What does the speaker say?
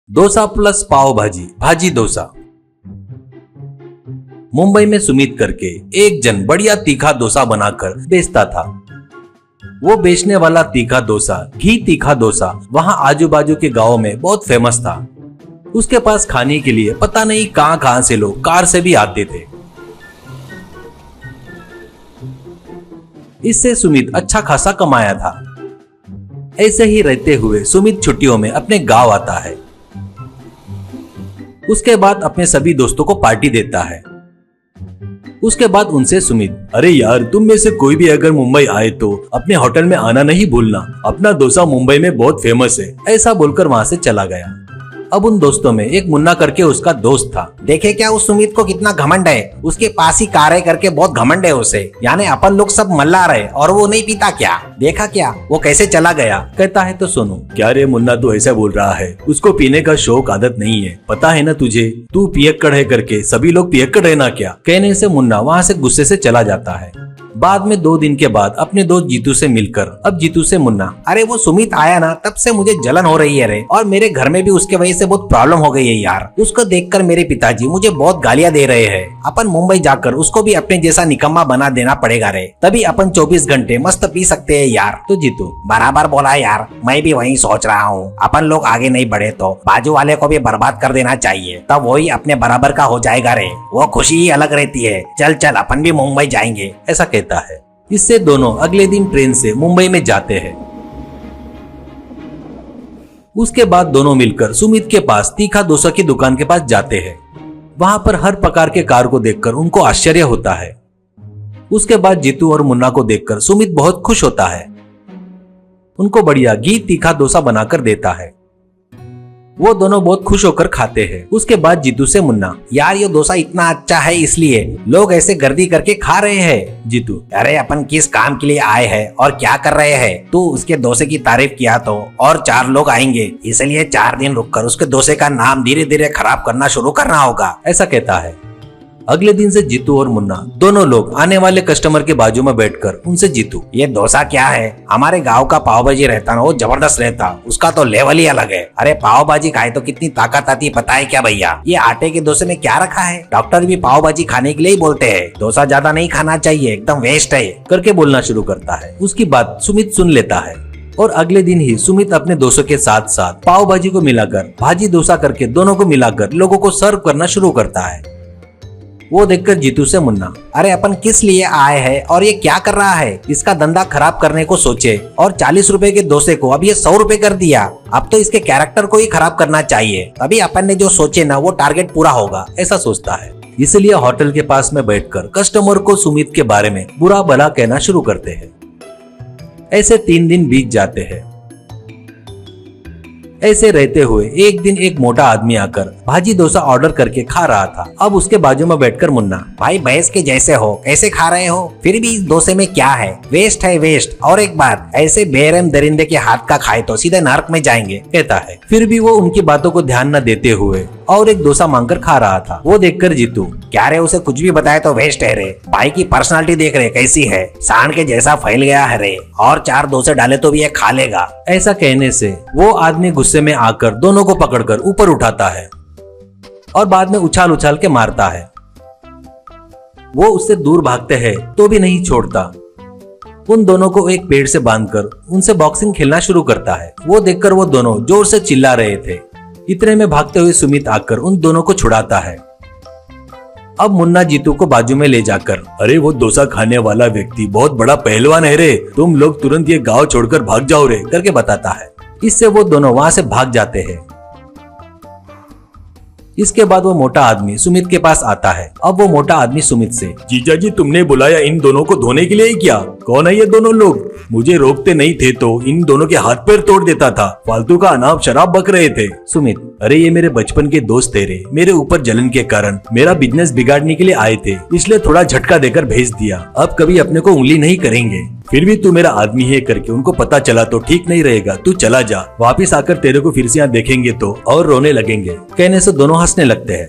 Dosa plus पाव भाजी, भाजी डोसा। मुंबई में सुमित करके एक जन बढ़िया तीखा डोसा बनाकर बेचता था। वो बेचने वाला तीखा डोसा, घी तीखा डोसा वहां आजू बाजू के गांव में बहुत फेमस था। उसके पास खाने के लिए पता नहीं कहां से लोग कार से भी आते थे। इससे सुमित अच्छा खासा कमाया था। ऐसे ही रहते हुए सुमित छुट्टियों में अपने गांव आता है। उसके बाद अपने सभी दोस्तों को पार्टी देता है। उसके बाद उनसे सुमित, अरे यार, तुम में से कोई भी अगर मुंबई आए तो अपने होटल में आना नहीं भूलना, अपना डोसा मुंबई में बहुत फेमस है। ऐसा बोलकर वहाँ से चला गया। अब उन दोस्तों में एक मुन्ना करके उसका दोस्त था। देखे क्या उस सुमित को कितना घमंड है, उसके पास ही कार है करके बहुत घमंड है उसे। यानी अपन लोग सब मल्लार है और वो नहीं पीता क्या? देखा क्या वो कैसे चला गया? कहता है तो सुनो। क्या रे मुन्ना, तू ऐसा बोल रहा है? उसको पीने का शौक आदत नहीं है, पता है ना तुझे? तू पियक्कड़ है करके सभी लोग पियक्कड़ है ना क्या? कहने से मुन्ना वहाँ से गुस्से से चला जाता है। बाद में 2 दिन के बाद अपने दोस्त जीतू से मिलकर अब जीतू से मुन्ना, अरे वो सुमित आया ना तब से मुझे जलन हो रही है रे, और मेरे घर में भी उसके वजह से बहुत प्रॉब्लम हो गई है यार। उसको देखकर मेरे पिताजी मुझे बहुत गालियां दे रहे हैं। अपन मुंबई जाकर उसको भी अपने जैसा निकम्मा बना देना पड़ेगा रे, तभी अपन 24 घंटे मस्त पी सकते हैं यार। तो जीतू, बराबर बोला यार, मैं भी वही सोच रहा हूँ। अपन लोग आगे नहीं बढ़े तो बाजू वाले को भी बर्बाद कर देना चाहिए, तब वही अपने बराबर का हो जाएगा रे। वो खुशी ही अलग रहती है। चल चल अपन भी मुंबई जाएंगे, ऐसा कहता है। इससे दोनों अगले दिन ट्रेन से मुंबई में जाते हैं। उसके बाद दोनों मिलकर सुमित के पास तीखा डोसा की दुकान के पास जाते हैं। वहां पर हर प्रकार के कार को देखकर उनको आश्चर्य होता है। उसके बाद जीतू और मुन्ना को देखकर सुमित बहुत खुश होता है। उनको बढ़िया घी तीखा डोसा बनाकर देता है। वो दोनों बहुत खुश होकर खाते हैं। उसके बाद जीतू से मुन्ना, यार ये डोसा इतना अच्छा है इसलिए लोग ऐसे गर्दी करके खा रहे हैं। जीतू, अरे अपन किस काम के लिए आए हैं और क्या कर रहे हैं? तू उसके डोसे की तारीफ किया तो और 4 लोग आएंगे, इसलिए 4 दिन रुककर उसके डोसे का नाम धीरे धीरे खराब करना शुरू करना होगा, ऐसा कहता है। अगले दिन से जीतू और मुन्ना दोनों लोग आने वाले कस्टमर के बाजू में बैठकर उनसे, जीतू ये डोसा क्या है? हमारे गांव का पाव भाजी रहता ना, वो जबरदस्त रहता, उसका तो लेवल ही अलग है। अरे पाव भाजी खाए तो कितनी ताकत आती है पता है क्या भैया? ये आटे के डोसे में क्या रखा है? डॉक्टर भी पाव भाजी खाने के लिए ही बोलते हैं, डोसा ज्यादा नहीं खाना चाहिए, एकदम वेस्ट है करके बोलना शुरू करता है। उसकी बात सुमित सुन लेता है और अगले दिन ही सुमित अपने डोसे के साथ साथ पाव भाजी को मिलाकर भाजी डोसा करके दोनों को मिलाकर लोगों को सर्व करना शुरू करता है। वो देखकर जीतू से मुन्ना, अरे अपन किस लिए आए हैं और ये क्या कर रहा है? इसका धंधा खराब करने को सोचे और 40 रुपए के डोसे को अब ये 100 रुपए कर दिया। अब तो इसके कैरेक्टर को ही खराब करना चाहिए, तभी अपन ने जो सोचे ना वो टारगेट पूरा होगा, ऐसा सोचता है। इसलिए होटल के पास में बैठकर कस्टमर को सुमित के बारे में बुरा भला कहना शुरू करते हैं। ऐसे 3 दिन बीत जाते हैं। ऐसे रहते हुए एक दिन एक मोटा आदमी आकर भाजी डोसा ऑर्डर करके खा रहा था। अब उसके बाजू में बैठकर मुन्ना, भाई भैंस के जैसे हो, कैसे खा रहे हो? फिर भी इस डोसे में क्या है? वेस्ट है वेस्ट। और एक बात, ऐसे बेरहम दरिंदे के हाथ का खाए तो सीधे नरक में जाएंगे, कहता है। फिर भी वो उनकी बातों को ध्यान न देते हुए और एक डोसा मांगकर खा रहा था। वो देखकर जीतू, क्या रे, उसे कुछ भी बताए तो वेस्ट है रे। भाई की पर्सनालिटी देख रहे कैसी है, सांड के जैसा फैल गया है रे, और 4 डोसे डाले तो भी ये खा लेगा। ऐसा कहने से वो आदमी गुस्से में आकर दोनों को पकड़कर ऊपर उठाता है और बाद में उछाल उछाल के मारता है। वो उससे दूर भागते हैं तो भी नहीं छोड़ता। उन दोनों को एक पेड़ से बांधकर उनसे बॉक्सिंग खेलना शुरू करता है। वो देखकर वो दोनों जोर से चिल्ला रहे थे। इतने में भागते हुए सुमित आकर उन दोनों को छुड़ाता है। अब मुन्ना जीतू को बाजू में ले जाकर, अरे वो डोसा खाने वाला व्यक्ति बहुत बड़ा पहलवान है रे, तुम लोग तुरंत ये गांव छोड़कर भाग जाओ रे, करके बताता है। इससे वो दोनों वहां से भाग जाते हैं। इसके बाद वो मोटा आदमी सुमित के पास आता है। अब वो मोटा आदमी सुमित से, जीजा जी तुमने बुलाया इन दोनों को धोने के लिए क्या? कौन है ये दोनों लोग? मुझे रोकते नहीं थे तो इन दोनों के हाथ पैर तोड़ देता था, फालतू का अनाप शराब बक रहे थे। सुमित, अरे ये मेरे बचपन के दोस्त थे रे, मेरे ऊपर जलन के कारण मेरा बिजनेस बिगाड़ने के लिए आए थे, इसलिए थोड़ा झटका देकर भेज दिया। अब कभी अपने को उंगली नहीं करेंगे। फिर भी तू मेरा आदमी है करके उनको पता चला तो ठीक नहीं रहेगा, तू चला जा, वापिस आकर तेरे को फिर से यहाँ देखेंगे तो और रोने लगेंगे। कहने से दोनों हंसने लगते हैं।